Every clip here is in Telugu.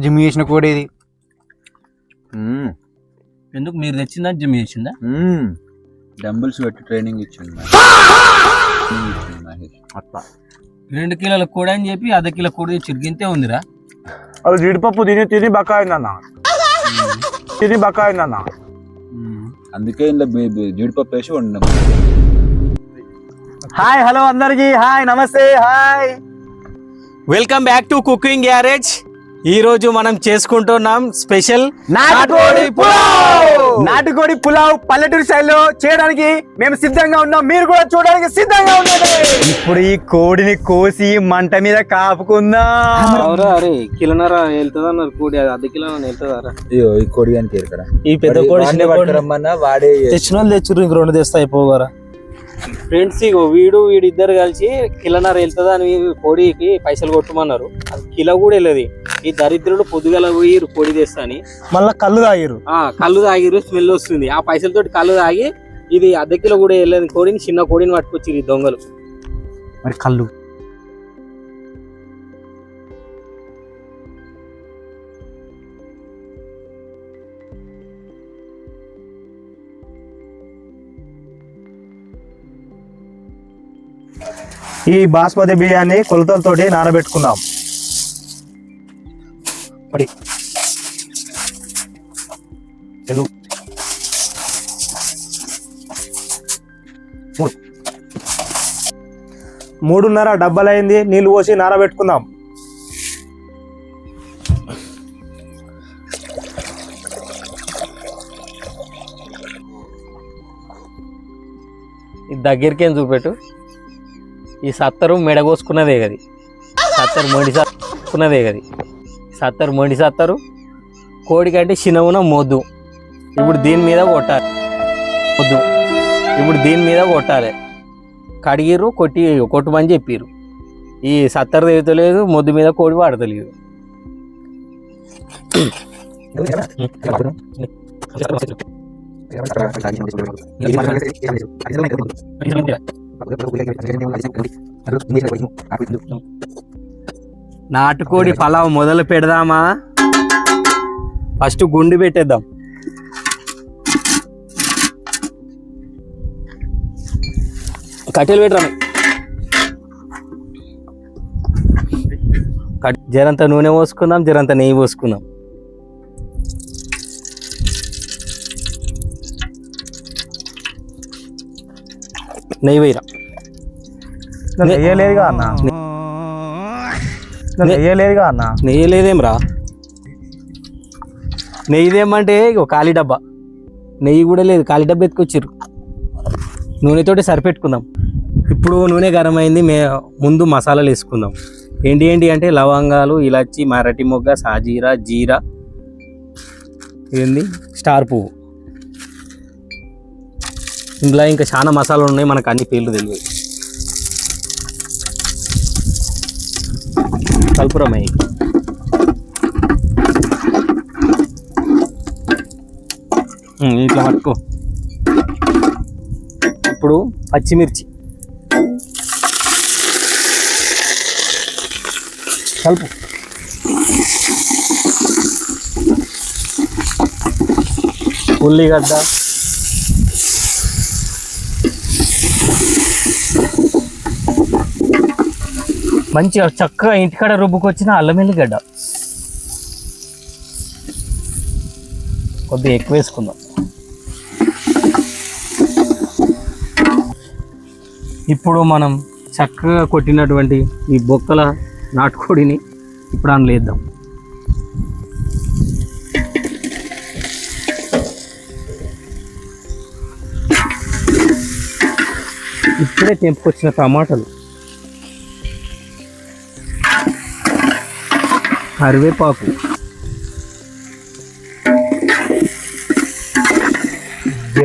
జిమ్ చేసిన కోడి ఇది. ఎందుకు మీరు తెచ్చిందా జిమ్ చేసిందా? డంబుల్స్ పెట్టి ట్రైనింగ్ ఇచ్చింది అట్లా 2 కిలోల కోడి అని చెప్పి అర్ధ కిలో కోడి చిరిగింతే ఉందిరా. అది జీడిపప్పు తిని తిని బకాయిందన్న, తిని బకాయిందన్న. అందుకే ఇలా జీడిపప్పు వేసి వండినాం. హాయ్ హలో అందరికి, హాయ్ నమస్తే, hi welcome back to cooking garage. ఈ రోజు మనం చేసుకుంటున్నాం స్పెషల్ నాటుకోడి పులావ్ పల్లెటూరు స్టైల్లో చేయడానికి మేము సిద్ధంగా ఉన్నాం. మీరు కూడా చూడడానికి సిద్ధంగా ఉండండి. ఇప్పుడు ఈ కోడిని కోసి మంట మీద కాపుకుందాం. అరే కిలోన్నర వెళ్తుంది అన్నారు కోడి, అర్ధ కిలో వెళ్తుందారా? అయ్యో ఈ కోడి అని కేరకరా, ఈ పెద్ద కోడి పట్టుకురమ్మన్నా వాడే తెచ్చిన వాళ్ళు తెచ్చురు, ఇంక 2 తెస్తా అయిపోగారా. ఫ్రెండ్స్ ఇగో వీడు ఇద్దరు కలిసి కిలోన్నర వెళ్తుందా అని కోడికి పైసలు కొట్టమన్నారు. అది కిలో కూడా వెళ్ళదు. ఈ దరిద్రుడు పొద్దుగల పోయి కోడి తెస్తా అని మళ్ళా కళ్ళు తాగిరు, స్మెల్ వస్తుంది. ఆ పైసలతోటి కళ్ళు తాగి ఇది అర్ధ కిలో కూడా వెళ్ళదు కోడిని, చిన్న కోడిని పట్టుకొచ్చి దొంగలు. మరి కళ్ళు ఈ బాస్మతి బియ్యాన్ని కొలతలతోటి నానబెట్టుకుందాం. మరి 3.5 డబ్బాలైంది. నీళ్ళు పోసి నానబెట్టుకుందాం. దగ్గరికి ఏం చూపెట్టు. ఈ సత్తరు మెడగోసుకున్నదే కది, సత్తరు మొండి సత్తరు కోడి కంటే చిన్నవున మొద్దు. ఇప్పుడు దీని మీద కొట్టాలి. కడిగిర్రు, కొట్టుమని చెప్పిర్రు. ఈ సత్తరు తెగుతలేదు, మొద్దు మీద కోడి వాడతలేదు. నాటుకోడి పలావ్ మొదలు పెడదామా? ఫస్ట్ గుండి పెట్టేద్దాం. కట్టెలు పెట్టరా, జరంత నూనె పోసుకుందాం, జరంత నెయ్యి పోసుకుందాం. నెయ్యి వేయరా. నెయ్యలేదుగా అన్న, నెయ్యలేదేం రా. నెయ్యిదేమంటే ఖాళీ డబ్బా, నెయ్యి కూడా లేదు, ఖాళీ డబ్బా ఎత్తుకొచ్చిర్రు. నూనెతోటి సరిపెట్టుకుందాం. ఇప్పుడు నూనె గరం అయింది. ముందు మసాలాలు వేసుకుందాం. ఏంటి అంటే లవంగాలు, ఇలాచి, మరాఠీ మొగ్గ, సాజీరా, జీరా, ఏంది స్టార్ పువ్వు. ఇందులో ఇంకా చాలా మసాలాలు ఉన్నాయి, మనకు అన్ని పేర్లు తెలియదు. కల్పురమై ఇట్లా పట్టుకో. ఇప్పుడు పచ్చిమిర్చి కలుపు. ఉల్లిగడ్డ, మంచిగా చక్కగా ఇంటికాడ రుబ్బుకొచ్చిన అల్లం వెల్లిగడ్డ కొద్దిగా ఎక్కువ వేసుకుందాం. ఇప్పుడు మనం చక్కగా కొట్టినటువంటి ఈ బొక్కల నాటుకోడిని ఇప్పుడు అందులో వేద్దాం. ఇప్పుడే తెంపుకొచ్చిన టమాటాలు, కరివేపాకు,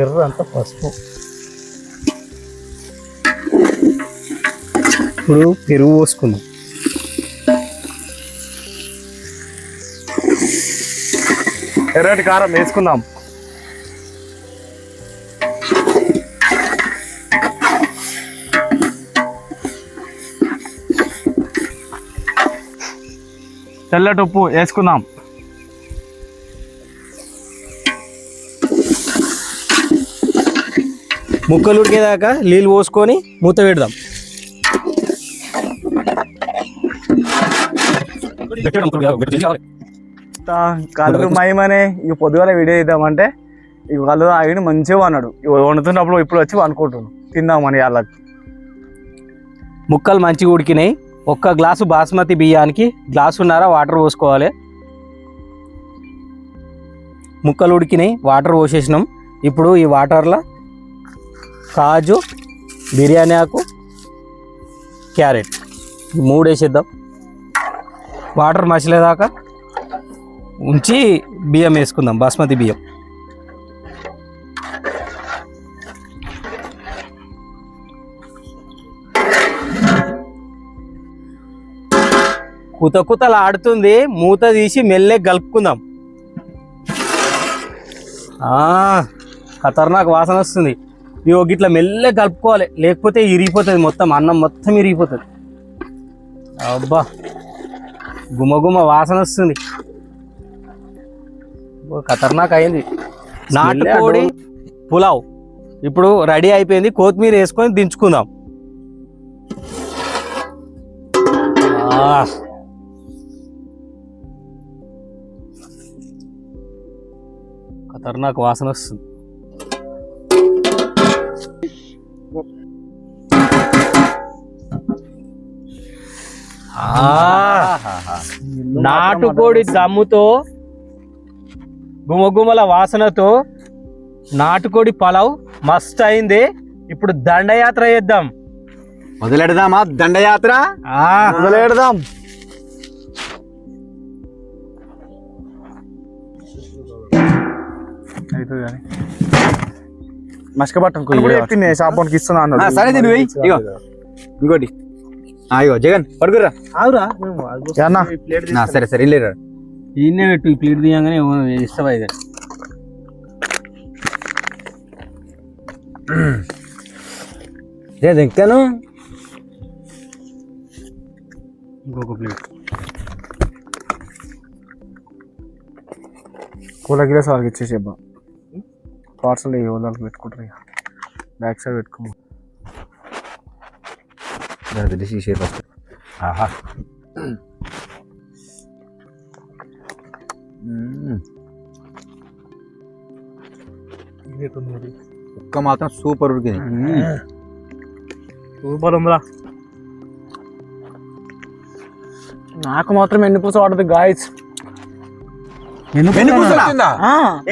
ఎర్రంత పసుపు. ఇప్పుడు పెరుగు పోసుకుందాం. ఎర్రటి కారం వేసుకుందాం. తెల్లటి ఉప్పు వేసుకుందాం. ముక్కలు ఉడికేదాకా నీళ్ళు పోసుకొని మూత పెడదాం. కళ్ళు మయమనే ఇక పొద్దుగాల వీడియో ఇద్దామంటే ఇక కళ్ళు ఆయన మంచిగా అన్నాడు. వండుతున్నప్పుడు ఇప్పుడు వచ్చి అనుకుంటున్నాను తిందామని వాళ్ళకి. ముక్కలు మంచిగా ఉడికినాయి. 1 గ్లాసు బాస్మతి బియ్యానికి గ్లాసున్నర వాటర్ పోసుకోవాలి. ముక్కలు ఉడికినాయి, వాటర్ పోసేసినాం. ఇప్పుడు ఈ వాటర్లో కాజు, బిర్యానీ ఆకు, క్యారెట్ ఈ 3 వేసేద్దాం. వాటర్ మసిలేదాకా ఉంచి బియ్యం వేసుకుందాం, బాస్మతి బియ్యం. కుత కుతలు ఆడుతుంది, మూత తీసి మెల్లె కలుపుకుందాం. ఖతర్నాక్ వాసన వస్తుంది. ఇవి గిట్లా మెల్లె కలుపుకోవాలి, లేకపోతే ఇరిగిపోతుంది మొత్తం, అన్నం మొత్తం ఇరిగిపోతుంది. అబ్బా గుమగుమ వాసన వస్తుంది, ఖతర్నాక్ అయింది. నాటుకోడి పులావ్ ఇప్పుడు రెడీ అయిపోయింది. కొత్తిమీర వేసుకొని దించుకుందాం. ఖతర్నాక్ వాసన వస్తుంది. నాటుకోడి దమ్ముతో గుమగుమల వాసనతో నాటుకోడి పలావ్ మస్త్ అయింది. ఇప్పుడు దండయాత్ర చేద్దాం. మొదలెడదామా దండయాత్ర? మొదలెడదాం. మస్కబట్టను షాంపూకి ఇస్తున్నా అన్నాడు. సరే తిను ఇగో ఇంకోటి. ఇగో జగన్ పడుకురా. సరే సరే ఇల్లేరా ఈయనే పెట్టు. ఈ ప్లేట్ తీయంగానే ఇష్టం అయితే ఇంకాను ఇంకొక ప్లేట్. కూల గిలాస్ వాళ్ళకి ఇచ్చేసి ఇవ్వం. పార్సల్ వాళ్ళకి పెట్టుకుంటారు. బ్యాక్ సైడ్ పెట్టుకో. ఆహా కుక్క మాత్రం సూపర్ ఉడికింది. సూపర్ ఉందా? నాకు మాత్రం ఎండిపూస వాడుతుంది గాయస్.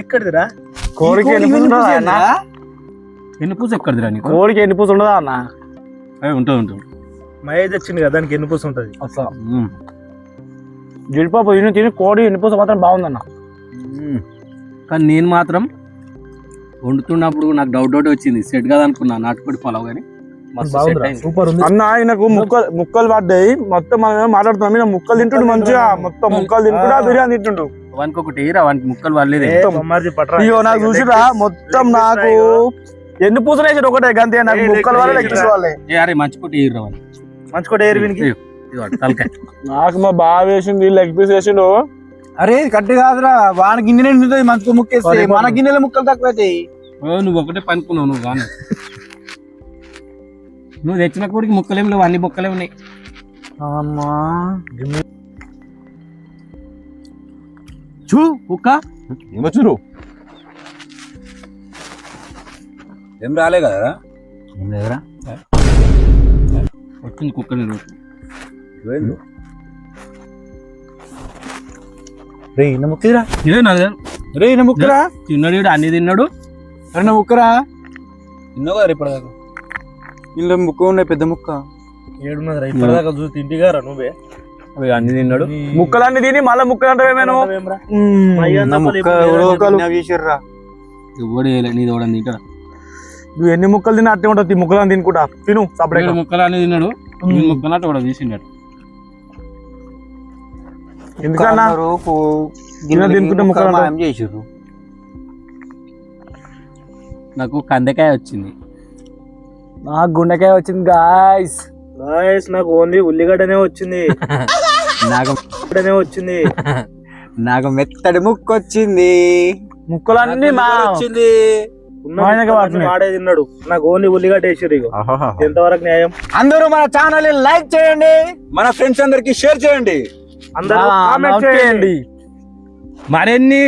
ఎక్కడిదిరా కోడికి ఎన్నుపూస? ఎక్కడిదిరా నీకు? కోడికి ఎండిపూస ఉండదా అన్న? ఉంటుంది ఉంటుంది. మహేజ్ వచ్చింది కదా, దానికి ఎన్నుపూస ఉంటుంది. అసలు జీడిపప్పు తిని తిని కోడి ఎండిపూస మాత్రం బాగుందన్న. కానీ నేను మాత్రం వండుతున్నప్పుడు నాకు డౌట్ వచ్చింది. సెట్ కాదు అనుకున్నా నాటుకోడి పలావ్, కానీ సూపర్ ఉంది అన్న. ఆయనకు ముక్కలు పడ్డాయి మొత్తం. మనం మాట్లాడుతున్నాం, ఈయన ముక్కలు తింటుండు మంచిగా. మొత్తం ముక్కలు తింటుండా బిర్యానీ తింటుండు. వానికి ఒకటి ఏరా, వానికి ముక్కలు పడలేదు. అయ్యో నాకు చూసిరా మొత్తం నాకు ఎన్ని పూసలు వేసాడు ఒకటే గంతే. నాకు ముక్కలు వాళ్ళే లెక్కించుకోవాలి. అరే మంచికోటి ఏరు రావాలి, మంచికోటి ఏరు వీనికి. నాకు మా బాగా వేసింది, లెగ్ పీస్ వేసిండు. అరే కట్టి కాదురా, వాన గిన్నె నిండుతుంది మంచి ముక్కేస్తే మన గిన్నెల ముక్కలు తక్కువ అవుతాయి. నువ్వు ఒకటే పనుకున్నావు నువ్వు. కానీ నువ్వు తెచ్చిన కోడికి ముక్కలేం లేవు, అన్ని ముక్కలే ఉన్నాయి. చూ కుక్క ఏమొచ్చురు? ఏం రాలే కదరా? ఏం లేదురా, వచ్చింది కుక్క. నేను ముక్కరా ముక్కరా తిన్నాడు, అన్ని తిన్నాడు. అరే ముక్కరా తిన్నావు కదా ఇప్పటిదాకా. ఇందులో ముక్క ఉన్నాయి, పెద్ద ముక్క. ఏడున్నదిరా ఇప్పటిదాకా చూసి తింటిగారా నువ్వే. అవి అన్ని తిన్నాడు. ముక్కలన్నీ తిని మళ్ళీ ముక్కలు అంటే నీది ఓడని తింటారా? నువ్వు ఎన్ని ముక్కలు తిన్నా అట్టే ఉంటుంది. ముక్కలని తినుకుంటా తిను. సపరేట్ ముక్కలు అన్ని తిన్నాడు, ముక్కలు అంటే కూడా తీసిండాడు. ఎందుకన్నా తినుకుంటే ముక్కలు చేసిర్రు. నాకు కందకాయ వచ్చింది. నాకు గుండెకాయ వచ్చింది గాయస్. నాకు ఓన్లీ ఉల్లిగడ్డనే వచ్చింది. నాకు మెత్తడి ముక్క వచ్చింది. ముక్కలన్నీ వచ్చింది. ఆయనకే వాడుతున్నాయి. వాడే తిన్నాడు నాకు ఓన్లీ ఉల్లిగడ్డ వేసిరు ఇగో ఎంతవరకు న్యాయం అందరూ మన ఛానల్ ని లైక్ చేయండి, మన ఫ్రెండ్స్ అందరికి షేర్ చేయండి, అందరూ ఆ, కామెంట్ note చేయండి మరిన్ని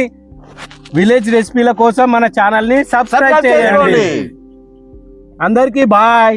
విలేజ్ రెసిపీల కోసం మన ఛానల్ ని సబ్స్క్రైబ్ చేయండి అందరికీ బాయ్.